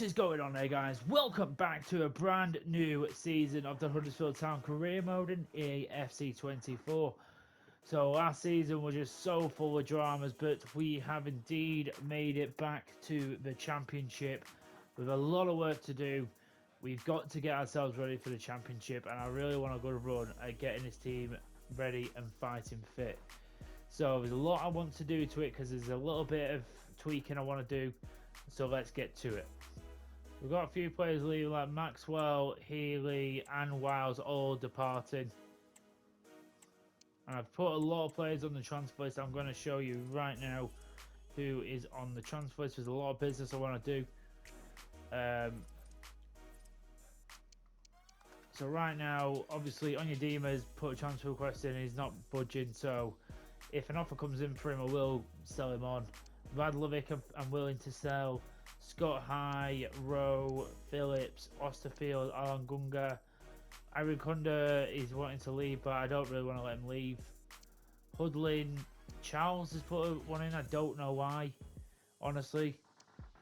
What is going on there, guys? Welcome back to a brand new season of the Huddersfield Town career mode in FC24. So last season was just so full of dramas, but we have indeed made it back to the championship with a lot of work to do. We've got to get ourselves ready for the championship, and I really want a good run at getting this team ready and fighting fit. So there's a lot I want to do to it because there's a little bit of tweaking I want to do. So let's get to it. We've got a few players leaving like Maxwell, Healy and Wiles all departing. And I've put a lot of players on the transfer list. I'm going to show you right now who is on the transfer list. There's a lot of business I want to do. So right now, obviously, Onyedima's put a transfer request in. He's not budging. So if an offer comes in for him, I will sell him on. Radlovic, I'm willing to sell. Scott High, Rowe, Phillips, Osterfield, Alan Gunga. Arikunda is wanting to leave, but I don't really want to let him leave. Hudlin, Charles has put one in. I don't know why, honestly.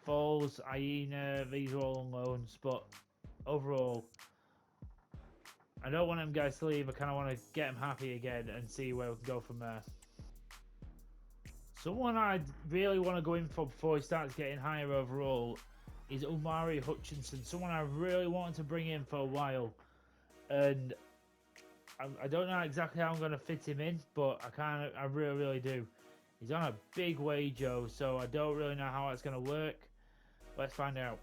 Falls, Iena, these are all on loans, but overall, I don't want them guys to leave. I kind of want to get them happy again and see where we can go from there. Someone I really want to go in for before he starts getting higher overall is Omari Hutchinson. Someone I really wanted to bring in for a while, and I don't know exactly how I'm going to fit him in, but I really do. He's on a big wage, so I don't really know how it's going to work. Let's find out.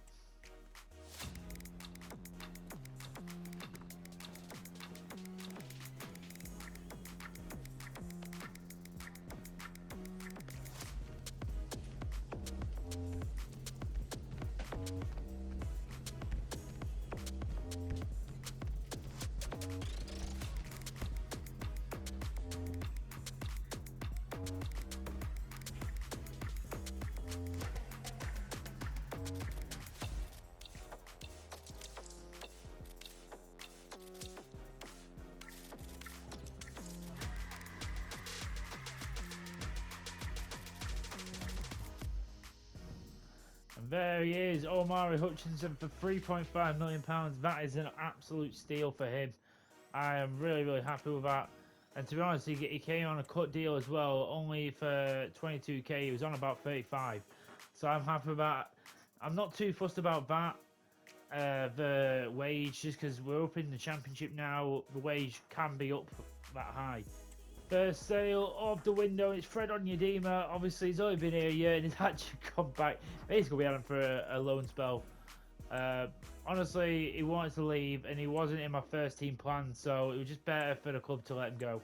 There he is, Omari Hutchinson for £3.5 million. That is an absolute steal for him. I am really happy with that. And to be honest, he came on a cut deal as well, only for 22k. He was on about 35. So I'm happy with that. I'm not too fussed about that, the wage, just because we're up in the championship now. The wage can be up that high. First sale of the window, it's Fred Onyedima. Obviously, he's only been here a year and he's actually come back. Basically, we had him for a loan spell. Honestly, he wanted to leave and he wasn't in my first team plan, so it was just better for the club to let him go.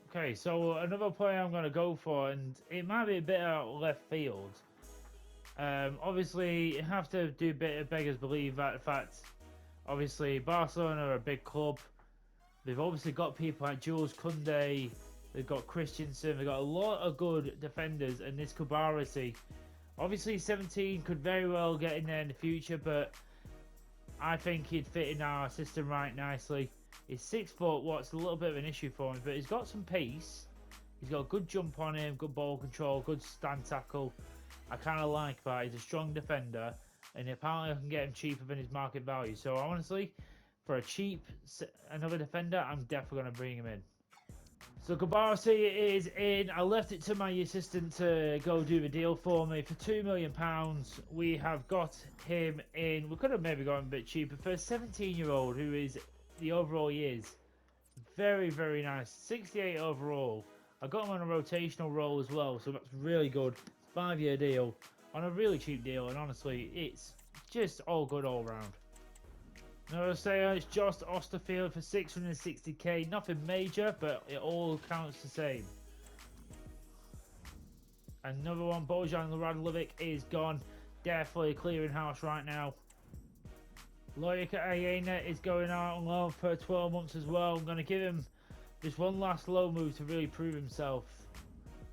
Okay, so another player I'm going to go for, and it might be a bit out of left field. Obviously, you have to do a bit of beggars believe that fact. Obviously, Barcelona are a big club. They've obviously got people like Jules Koundé. They've got Christensen. They've got a lot of good defenders, and this Kubarasi. Obviously, 17 could very well get in there in the future, but I think he'd fit in our system right nicely. He's 6 foot, what's a little bit of an issue for him, but he's got some pace. He's got a good jump on him, good ball control, good stand tackle. I kind of like that. He's a strong defender, and apparently I can get him cheaper than his market value. So honestly, for a cheap another defender, I'm definitely going to bring him in. So Kubarasi is in. I left it to my assistant to go do the deal for me for £2 million. We have got him in. We could have maybe gone a bit cheaper for a 17-year-old who is the overall years. Very nice. 68 overall. I got him on a rotational role as well, so that's really good. 5-year deal on a really cheap deal, and honestly, it's just all good all round. Another sale is Josh Osterfield for 660k. Nothing major, but it all counts the same. Another one, Bojan Radlovic is gone. Definitely clearing house right now. Loic Ayena is going out on loan for 12 months as well. I'm going to give him just one last low move to really prove himself.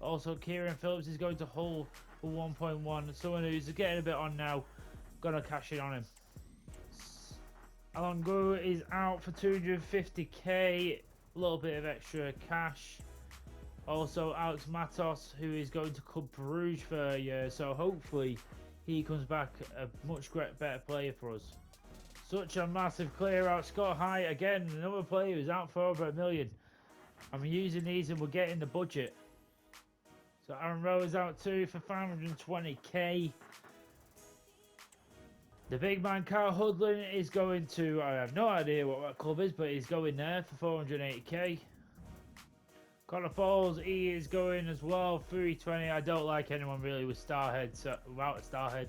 Also, Kieran Phillips is going to Hull for 1.1. Someone who's getting a bit on now. Going to cash in on him. Alongo is out for 250k, a little bit of extra cash. Also, Alex Matos, who is going to Club Bruges for a year, so hopefully he comes back a much better player for us. Such a massive clear out. Scott High again, another player who's out for over $1 million. I'm using these and we're getting the budget. So Aaron Rowe is out too for 520k. The big man Carl Hudlin is going to, I have no idea what that club is, but he's going there for 480k. Connor Falls, he is going as well, 320. I don't like anyone really with Starhead, without a Starhead,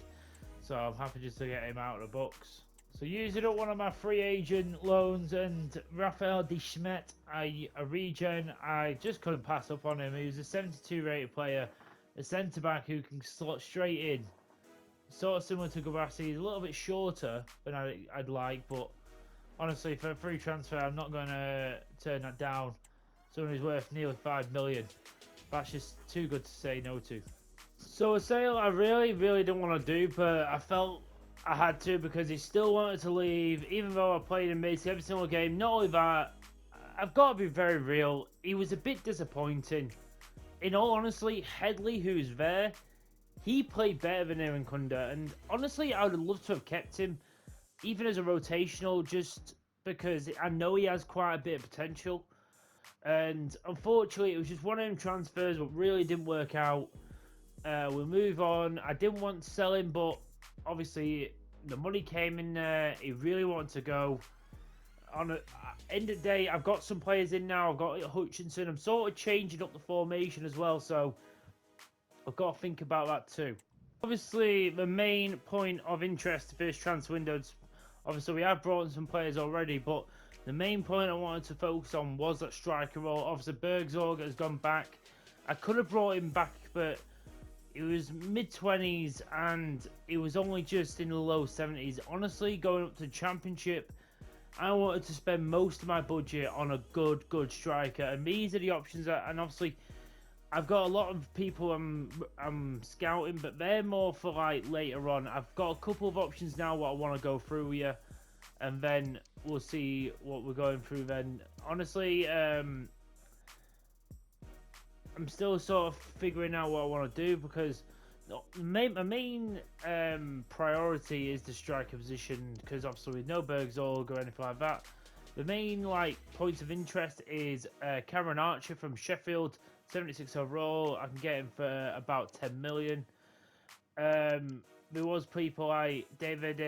so I'm happy just to get him out of the books. So using up one of my free agent loans, and Rafael De Schmet, a regen, I just couldn't pass up on him. He was a 72 rated player, a centre back who can slot straight in. Sort of similar to Gabassi. He's a little bit shorter than I'd like, but honestly, for a free transfer, I'm not going to turn that down. Someone who's worth nearly 5 million. That's just too good to say no to. So a sale I really didn't want to do, but I felt I had to because he still wanted to leave, even though I played him basically every single game. Not only that, I've got to be very real, he was a bit disappointing. In all honesty, Headley, who's there, he played better than Aaron Kunda, and honestly, I would have loved to have kept him, even as a rotational, just because I know he has quite a bit of potential. And unfortunately, it was just one of them transfers that really didn't work out. We'll move on. I didn't want to sell him, but obviously the money came in there. He really wanted to go. On the end of the day, I've got some players in now. I've got Hutchinson. I'm sort of changing up the formation as well, so I've got to think about that too. Obviously, the main point of interest for this transfer window, obviously we have brought in some players already, but the main point I wanted to focus on was that striker role. Obviously, Bergzorg has gone back. I could have brought him back, but it was mid-20s and it was only just in the low 70s. Honestly, going up to the Championship, I wanted to spend most of my budget on a good striker. And these are the options and obviously, I've got a lot of people I'm scouting, but they're more for like later on. I've got a couple of options now what I want to go through here, and then we'll see what we're going through then. Honestly, I'm still sort of figuring out what I want to do because my main priority is the striker position, because obviously with no Bergzorg or anything like that. The main points of interest is Cameron Archer from Sheffield, 76 overall. I can get him for about 10 million. There was people like David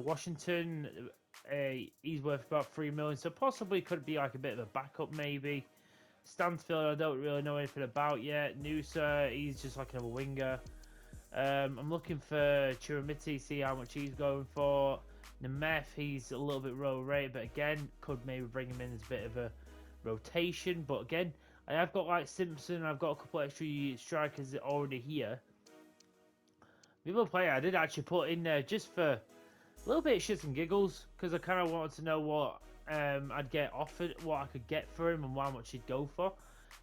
Washington. He's worth about 3 million, so possibly could be like a bit of a backup maybe. Stansfield, I don't really know anything about yet. Noosa, he's just like another winger. I'm looking for Chiramiti, see how much he's going for. Nemeth, he's a little bit low rate, but again, could maybe bring him in as a bit of a rotation. But again, I have got like Simpson, I've got a couple extra strikers already here. The other player I did actually put in there just for a little bit of shits and giggles, because I kind of wanted to know what I'd get offered, what I could get for him and how much he'd go for,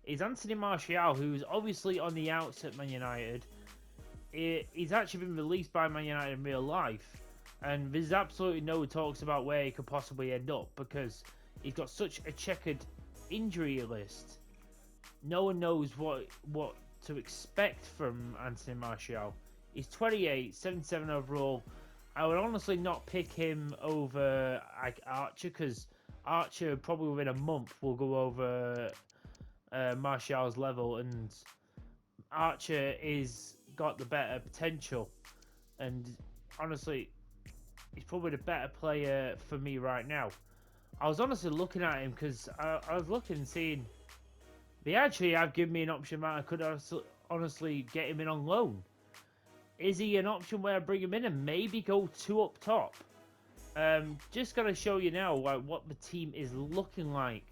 is Anthony Martial, who's obviously on the outs at Man United. He's actually been released by Man United in real life, and there's absolutely no talks about where he could possibly end up because he's got such a checkered injury list. No one knows what to expect from Anthony Martial. He's 28, 77 overall. I would honestly not pick him over like Archer, because Archer probably within a month will go over Martial's level, and Archer is got the better potential, and honestly, he's probably the better player for me right now. I was honestly looking at him because I was looking and seeing they actually have given me an option that I could honestly get him in on loan. Is he an option where I bring him in and maybe go 2 up top? Just gonna show you now what the team is looking like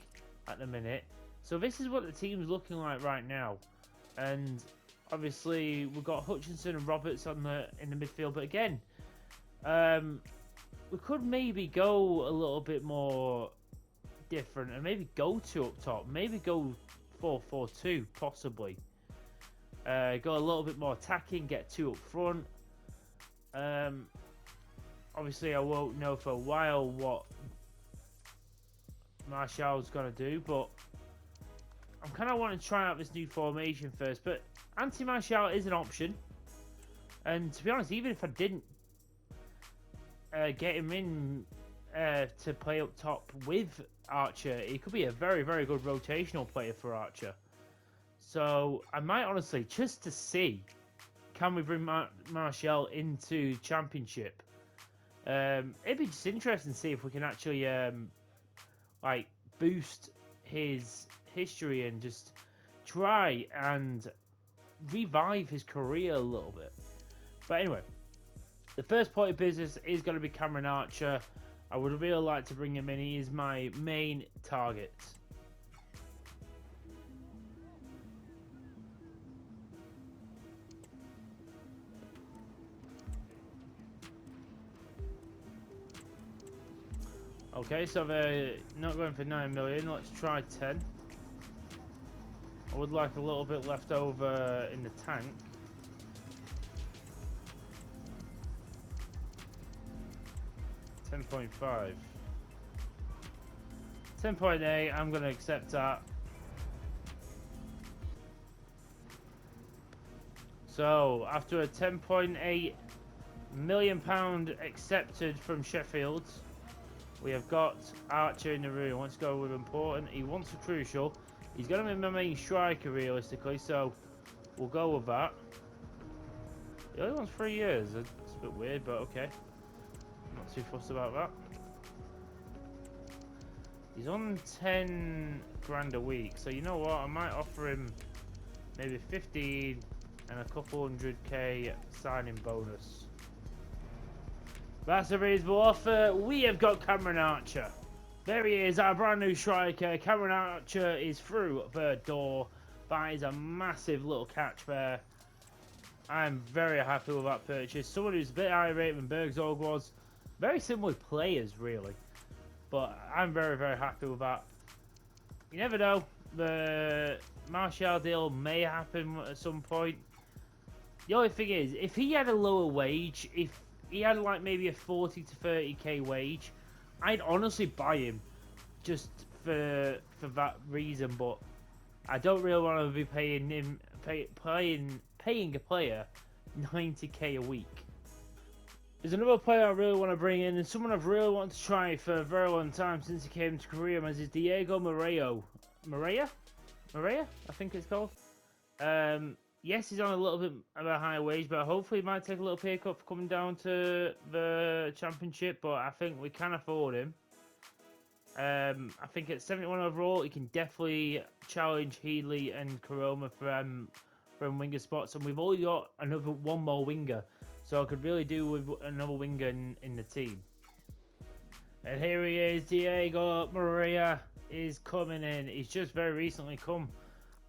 at the minute. So this is what the team's looking like right now, and obviously we've got Hutchinson and Roberts in the midfield. But again, we could maybe go a little bit more different and maybe go 2 up top, maybe go 4-4-2 possibly. Go a little bit more attacking, get 2 up front. Obviously, I won't know for a while what Martial's going to do, but I'm kind of wanting to try out this new formation first. But Anthony Martial is an option. And to be honest, even if I didn't get him in to play up top with Archer, he could be a very, very good rotational player for Archer. So I might honestly, just to see, can we bring Martial into Championship? It'd be just interesting to see if we can actually like boost his history and just try and revive his career a little bit. But anyway, the first point of business is going to be Cameron Archer. I would really like to bring him in. He is my main target. Okay, so they're not going for 9 million. Let's try 10. I would like a little bit left over in the tank. $10.5. 10.8, I'm going to accept that. So, after a £10.8 million accepted from Sheffield, we have got Archer in the room. He wants to go with important. He wants a crucial. He's going to be my main striker, realistically, so we'll go with that. He only wants 3 years. It's a bit weird, but okay. Not too fussed about that. He's on 10 grand a week, so you know what? I might offer him maybe 15 and a couple 100k signing bonus. That's a reasonable offer. We have got Cameron Archer. There he is, our brand new striker. Cameron Archer is through the door. That is a massive little catch there. I'm very happy with that purchase. Someone who's a bit higher rate than Bergzorg was. Very similar players, really. But I'm very, very happy with that. You never know. The Martial deal may happen at some point. The only thing is, if he had a lower wage, if he had like maybe a 40 to 30k wage, I'd honestly buy him just for that reason. But I don't really want to be paying him paying a player 90k a week. There's another player I really want to bring in, and someone I've really wanted to try for a very long time since he came to Korea, as is Diego Moreira, I think it's called. Yes, he's on a little bit of a higher wage, but hopefully he might take a little pay cut for coming down to the Championship, but I think we can afford him. I think at 71 overall, he can definitely challenge Healy and Karoma from winger spots, and we've only got one more winger, so I could really do with another winger in the team. And here he is, Diego Moreira is coming in. He's just very recently come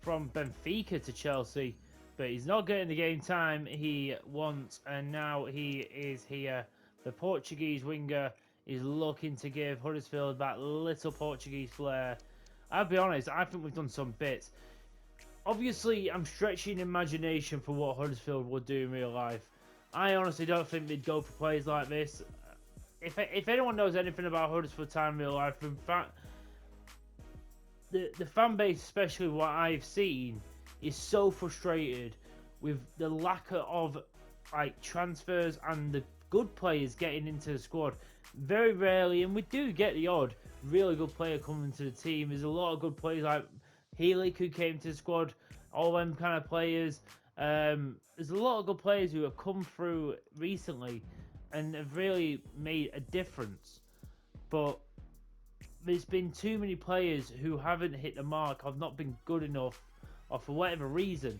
from Benfica to Chelsea, but he's not getting the game time he wants, and now he is here. The Portuguese winger is looking to give Huddersfield that little Portuguese flair. I'll be honest, I think we've done some bits. Obviously, I'm stretching imagination for what Huddersfield would do in real life. I honestly don't think they'd go for players like this. If anyone knows anything about Huddersfield Town in real life, in fact, the fan base, especially what I've seen, is so frustrated with the lack of like transfers and the good players getting into the squad. Very rarely, and we do get the odd really good player coming to the team. There's a lot of good players like Healy who came to the squad, all them kind of players. There's a lot of good players who have come through recently and have really made a difference. But there's been too many players who haven't hit the mark, have not been good enough, or for whatever reason.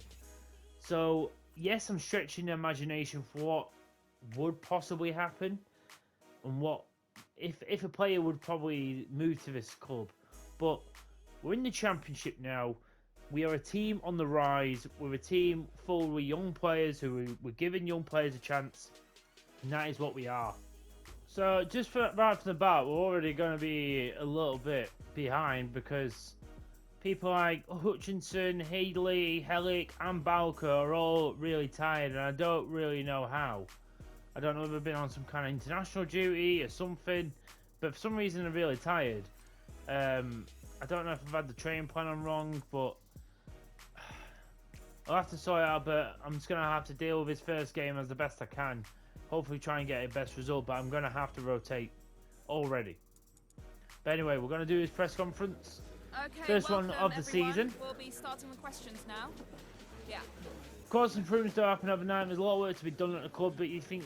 So, yes, I'm stretching the imagination for what would possibly happen and what if a player would probably move to this club. But we're in the Championship now. We are a team on the rise. We're a team full with young players who we're giving young players a chance, and that is what we are. So just right from the bat, we're already going to be a little bit behind because people like Hutchinson, Headley, Hellick and Balker are all really tired, and I don't really know how. I don't know if they've been on some kind of international duty or something, but for some reason they're really tired. I don't know if I've had the training plan on wrong, but I'll have to sort it out, but I'm just going to have to deal with his first game as the best I can. Hopefully try and get a best result, but I'm going to have to rotate already. But anyway, we're going to do his press conference. Okay, First one of the everyone. season. We'll be starting with questions now. Yeah. Of course, improvements don't happen overnight. There's a lot of work to be done at the club, but you think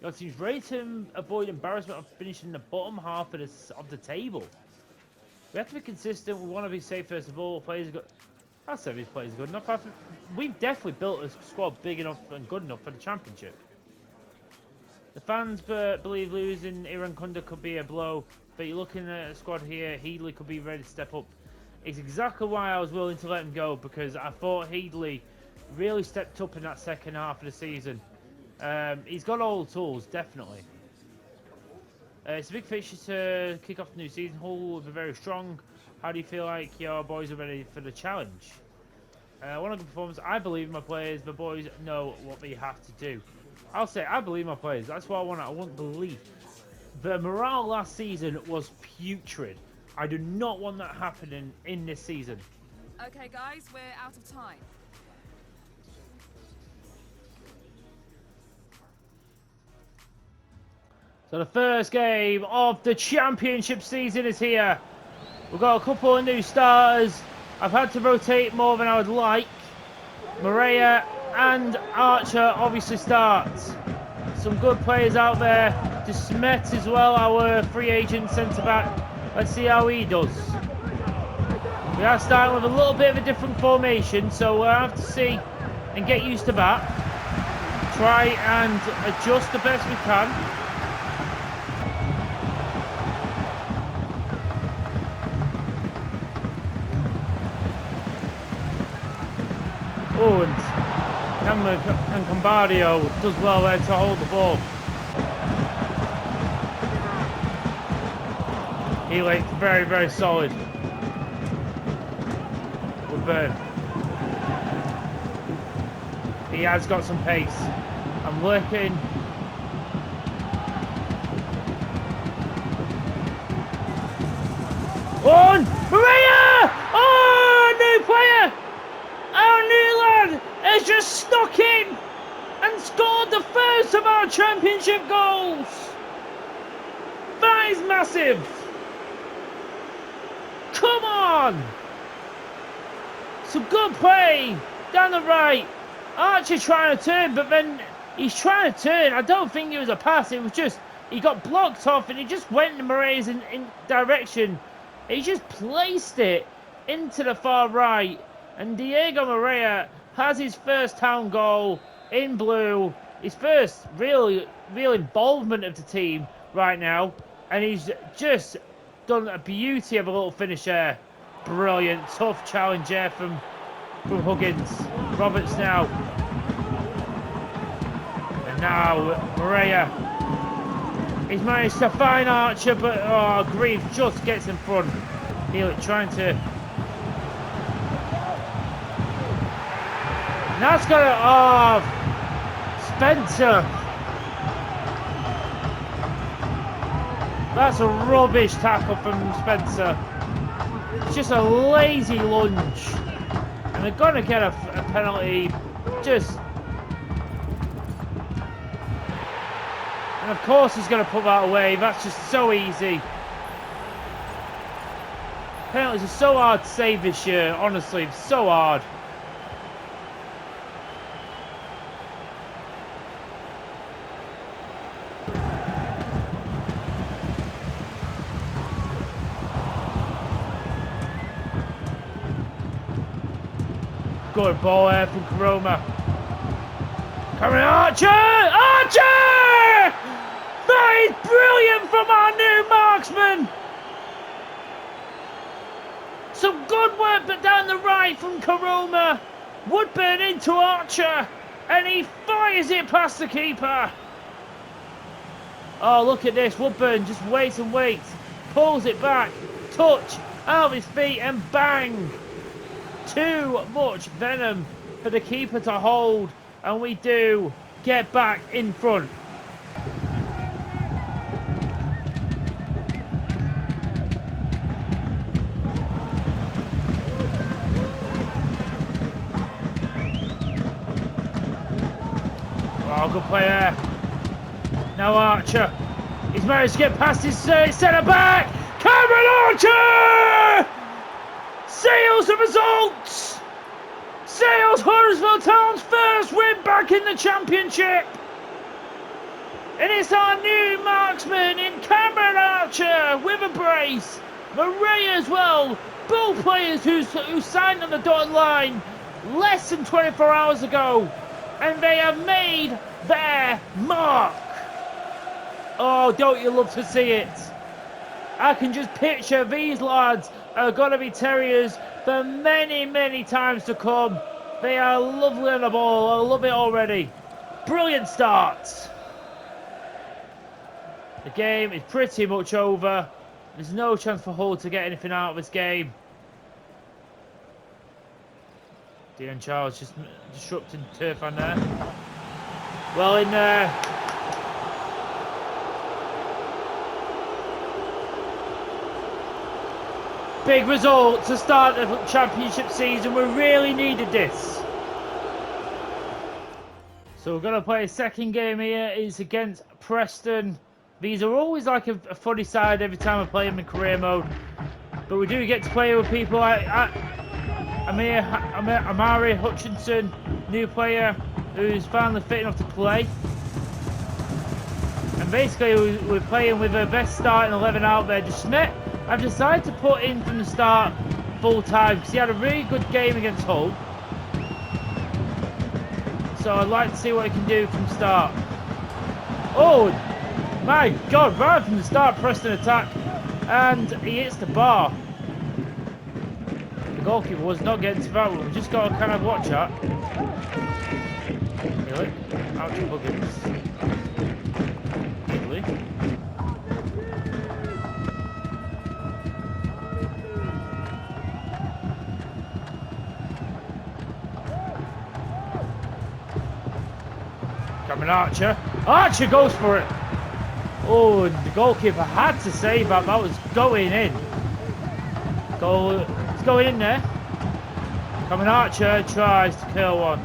your team's ready to avoid embarrassment of finishing in the bottom half of the table. We have to be consistent. We want to be safe first of all. Players are good. I'll say these players are good enough. We've definitely built a squad big enough and good enough for the championship. The fans believe losing Iran Kunda could be a blow, but you're looking at a squad here. Headley could be ready to step up. It's exactly why I was willing to let him go, because I thought Headley really stepped up in that second half of the season. He's got all the tools, definitely. It's a big fixture to kick off the new season. Hull will be very strong. How do you feel like your boys are ready for the challenge? I want a good performance. I believe in my players. The boys know what they have to do. I'll say I believe in my players. That's what I want. I want belief. The morale last season was putrid. I do not want that happening in this season. Okay, guys, we're out of time. So the first game of the championship season is here. We've got a couple of new starters. I've had to rotate more than I would like. Maria and Archer obviously start. Some good players out there. De Smet as well, our free agent centre-back. Let's see how he does. We are starting with a little bit of a different formation, so we'll have to see and get used to that. Try and adjust the best we can. Oh, and Combardio does well there to hold the ball. He looked very, very solid. Woodburn. He has got some pace. I'm looking. On! Maria! Oh, new player! Our new lad has just stuck in and scored the first of our championship goals. That is massive. Come on. Some good play down the right. Archer trying to turn, but then he's trying to turn. I don't think it was a pass. It was just, he got blocked off and he just went in Maria's in direction. He just placed it into the far right. And Diego Maria has his first town goal in blue. His first real involvement of the team right now. And he's just done a beauty of a little finish there. Brilliant, tough challenge there from Huggins. Roberts now. And now Maria. He's managed to find Archer, but Grieve just gets in front. He's trying to... Now it's got it. Spencer. That's a rubbish tackle from Spencer. It's just a lazy lunge. And they're going to get a penalty. Just. And of course he's going to put that away. That's just so easy. Penalties are so hard to save this year. Honestly, it's so hard. Good ball there from Karoma. Coming Archer! Archer! That is brilliant from our new marksman! Some good work but down the right from Karoma. Woodburn into Archer. And he fires it past the keeper. Oh, look at this. Woodburn just waits and waits. Pulls it back. Touch out of his feet and bang. Too much venom for the keeper to hold, and we do get back in front. Oh, good play there. Now Archer. He's managed to get past his centre back. Cameron Archer seals the results. Seals Huddersfield Town's first win back in the Championship. And it's our new marksman in Cameron Archer with a brace. Murray as well. Both players who signed on the dotted line less than 24 hours ago. And they have made their mark. Oh, don't you love to see it? I can just picture these lads are going to be Terriers for many, many times to come. They are lovely on the ball. I love it already. Brilliant start. The game is pretty much over. There's no chance for Hull to get anything out of this game. Dean Charles just disrupting turf on there. Well in there. Big result to start the Championship season. We really needed this. So we're going to play a second game here. It's against Preston. These are always like a funny side every time I play them in career mode. But we do get to play with people like Amari Hutchinson, new player who's finally fit enough to play. And basically we're playing with the best starting 11 out there. Schmidt, I've decided to put in from the start full time because he had a really good game against Hull. So I'd like to see what he can do from start. Oh my God, right from the start, Preston attack. And he hits the bar. The goalkeeper was not getting to that one. We've just got to kind of watch that. Really? Ouch, buggins. Really? Coming Archer. Archer goes for it. Oh, the goalkeeper had to save that. That was going in. Goal. It's going in there. Coming Archer tries to kill one.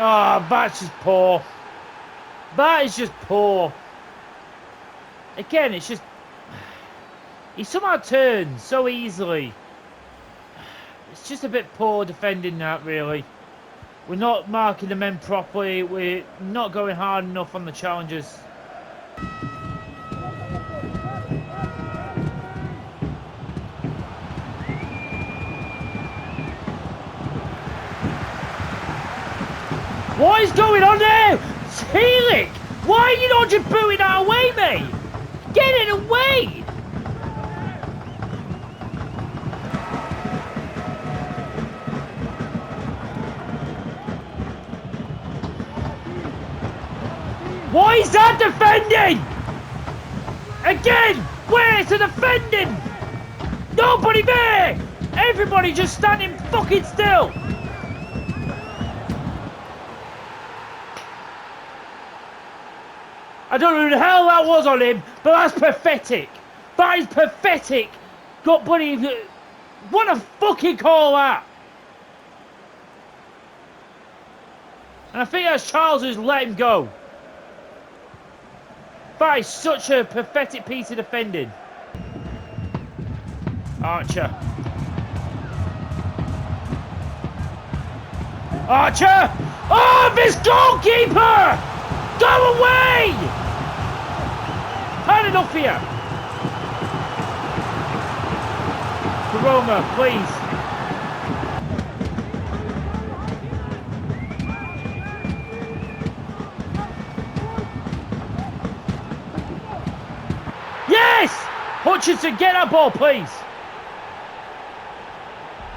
Oh, that's just poor. That is just poor. Again, it's just... He somehow turns so easily. It's just a bit poor defending that, really. We're not marking the men properly. We're not going hard enough on the challenges. What is going on there? Heelick! Why are you not just booting that away, mate? Get it away! Why is that defending? Again, where is the defending? Nobody there! Everybody just standing fucking still! I don't know who the hell that was on him, but that's pathetic. That is pathetic. God bloody... What a fucking call that! And I think that's Charles who's let him go. That is such a pathetic piece of defending. Archer. Archer! Oh, this goalkeeper! Go away! Had enough here. Roma, please. Yes! Hutchinson, get that ball, please.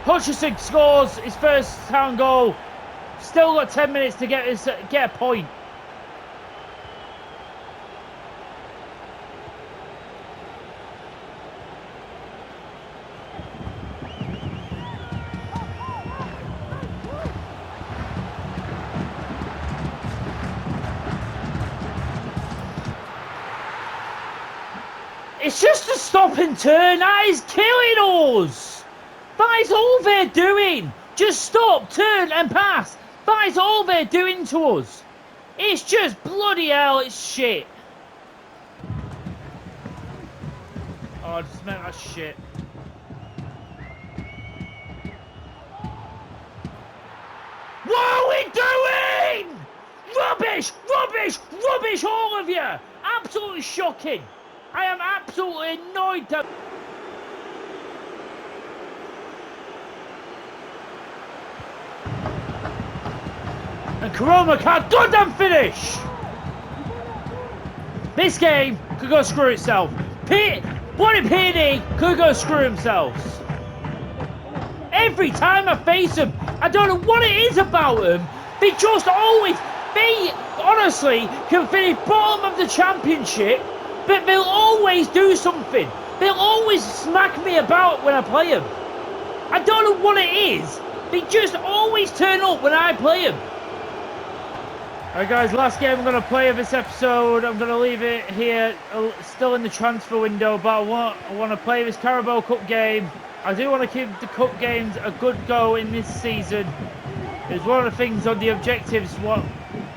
Hutchinson scores his first town goal. Still got 10 minutes to get a point. It's just a stop and turn. That is killing us. That is all they're doing. Just stop, turn and pass. That is all they're doing to us. It's just bloody hell, it's shit. Oh, I just meant that shit. What are we doing? Rubbish, rubbish, rubbish, all of you. Absolutely shocking. I am absolutely annoyed that... And Koroma can't goddamn finish! This game could go screw itself. Bloody PD could go screw themselves. Every time I face them, I don't know what it is about them. They just always... They honestly can finish bottom of the championship, but they'll always do something. They'll always smack me about when I play them. I don't know what it is. They just always turn up when I play them. Alright guys, last game I'm going to play of this episode. I'm going to leave it here, still in the transfer window, but I want to play this Carabao Cup game. I do want to keep the Cup games a good go in this season. It was one of the things on the objectives what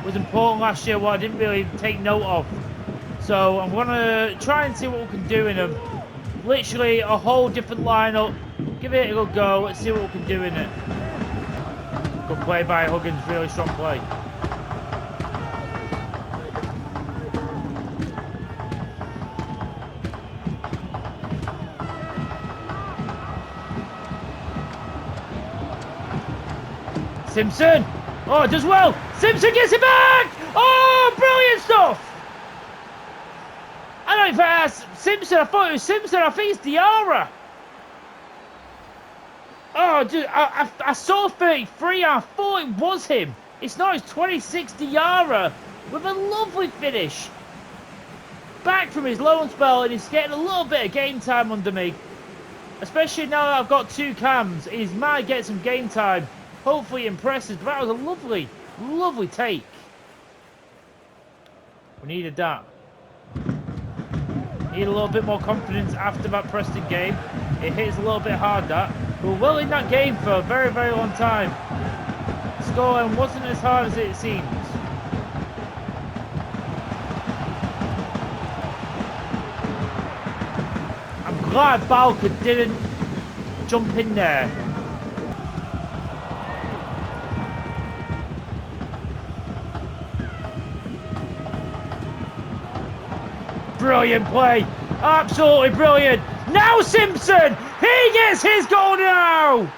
was important last year, what I didn't really take note of. So I'm going to try and see what we can do in them. Literally a whole different lineup. Give it a good go. Let's see what we can do in it. Good play by Huggins, really strong play. Simpson! Oh, it does well! Simpson gets it back! Oh, brilliant stuff! I don't know if that's Simpson. I thought it was Simpson. I think it's Diarra. Oh, dude, I saw 33. I thought it was him. It's not. It's 26 Diarra with a lovely finish. Back from his loan spell, and he's getting a little bit of game time under me. Especially now that I've got 2 cams, he might get some game time. Hopefully impresses. But that was a lovely, lovely take. We needed that. Need a little bit more confidence after that Preston game. It hits a little bit hard, that. We were well in that game for a very, very long time. Scoring wasn't as hard as it seems. I'm glad Balker didn't jump in there. Brilliant play. Absolutely brilliant. Now Simpson. He gets his goal now.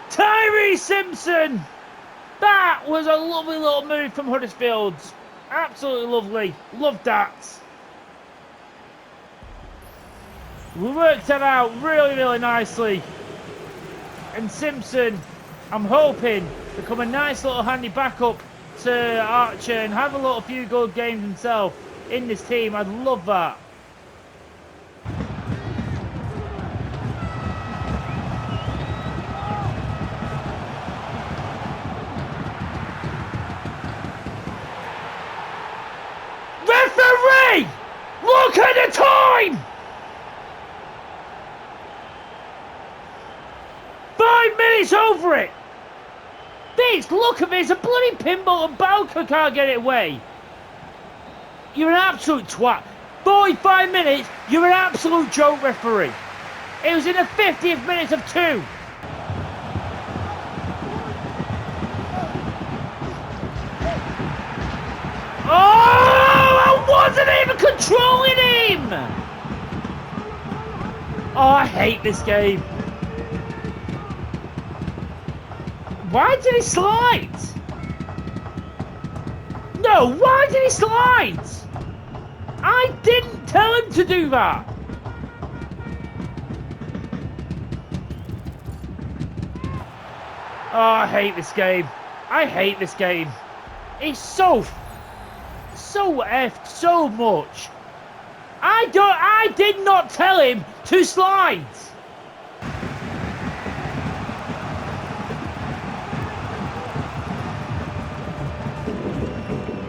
Tyree Simpson. That was a lovely little move from Huddersfield. Absolutely lovely. Loved that. We worked that out really, really nicely. And Simpson, I'm hoping, become a nice little handy backup to Archer and have a little few good games himself in this team. I'd love that. Referee! Look at the time! 5 minutes over it! This, look at this, a bloody pinball and Balker can't get it away. You're an absolute twat. 45 minutes, you're an absolute joke, referee. It was in the 50th minute of 2. Oh, I wasn't even controlling him. Oh, I hate this game. Why did he slide? No, why did he slide? I didn't tell him to do that. Oh, I hate this game. I hate this game. It's so effed so much. I did not tell him to slide.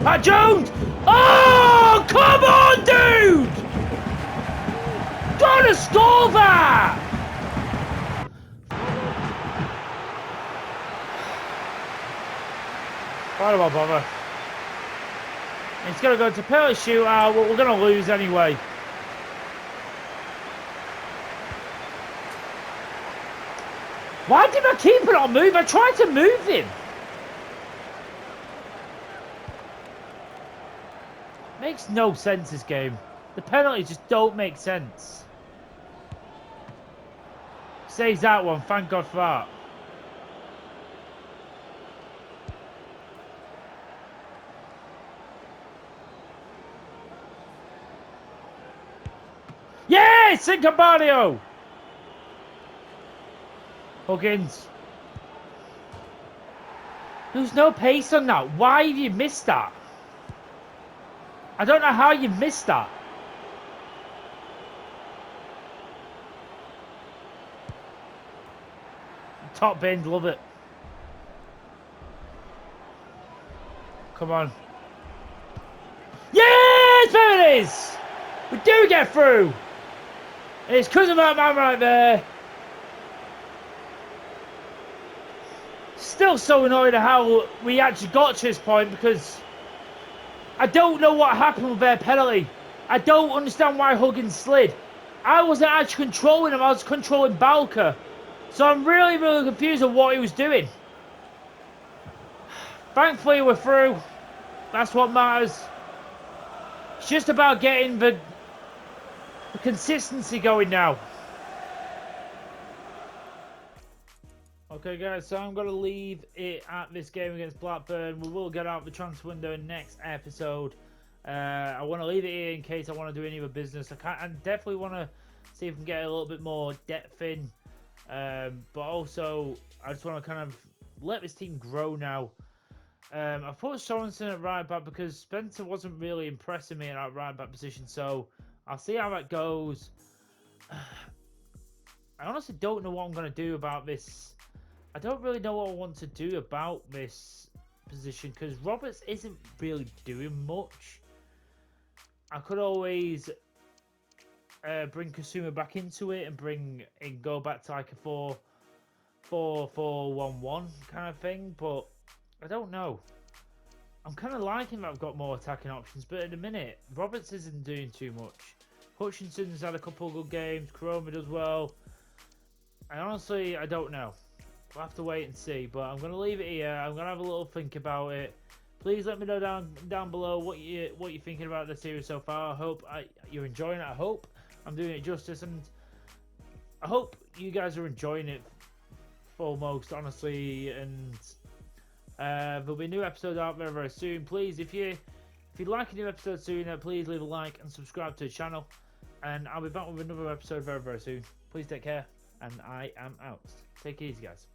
Pat Jones! Oh, come on, dude! got to score that! Why do I bother? It's going to go to penalty shootout, but we're going to lose anyway. Why did my keeper not move? I tried to move him. Makes no sense, this game. The penalties just don't make sense. Saves that one, thank God for that. Yes! Incabario! Huggins. There's no pace on that. Why have you missed that? I don't know how you missed that. Top bins, love it. Come on. Yes! There it is! We do get through! It's because of that man right there. Still so annoyed at how we actually got to this point, because I don't know what happened with their penalty. I don't understand why Huggins slid. I wasn't actually controlling him, I was controlling Balker. So I'm really confused on what he was doing. Thankfully we're through. That's what matters. It's just about getting the consistency going now. Okay guys, so I'm going to leave it at this game against Blackburn. We will get out the transfer window in next episode. I want to leave it here in case I want to do any other business. I definitely want to see if we can get a little bit more depth in. But also, I just want to kind of let this team grow now. I put Sorensen at right back because Spencer wasn't really impressing me in that right back position. So I'll see how that goes. I honestly don't know what I'm going to do about this. I don't really know what I want to do about this position because Roberts isn't really doing much. I could always bring Kasuma back into it and go back to like a 4-4-1-1 kind of thing, but I don't know. I'm kind of liking that I've got more attacking options, but at the minute, Roberts isn't doing too much. Hutchinson's had a couple of good games. Koroma does well. I honestly don't know. We'll have to wait and see, but I'm going to leave it here. I'm going to have a little think about it. Please let me know down below what you're thinking about the series so far. I hope you're enjoying it. I hope I'm doing it justice, and I hope you guys are enjoying it foremost, honestly. And there'll be a new episode out very, very soon. Please, if you like a new episode sooner, please leave a like and subscribe to the channel. And I'll be back with another episode very, very soon. Please take care, and I am out. Take it easy, guys.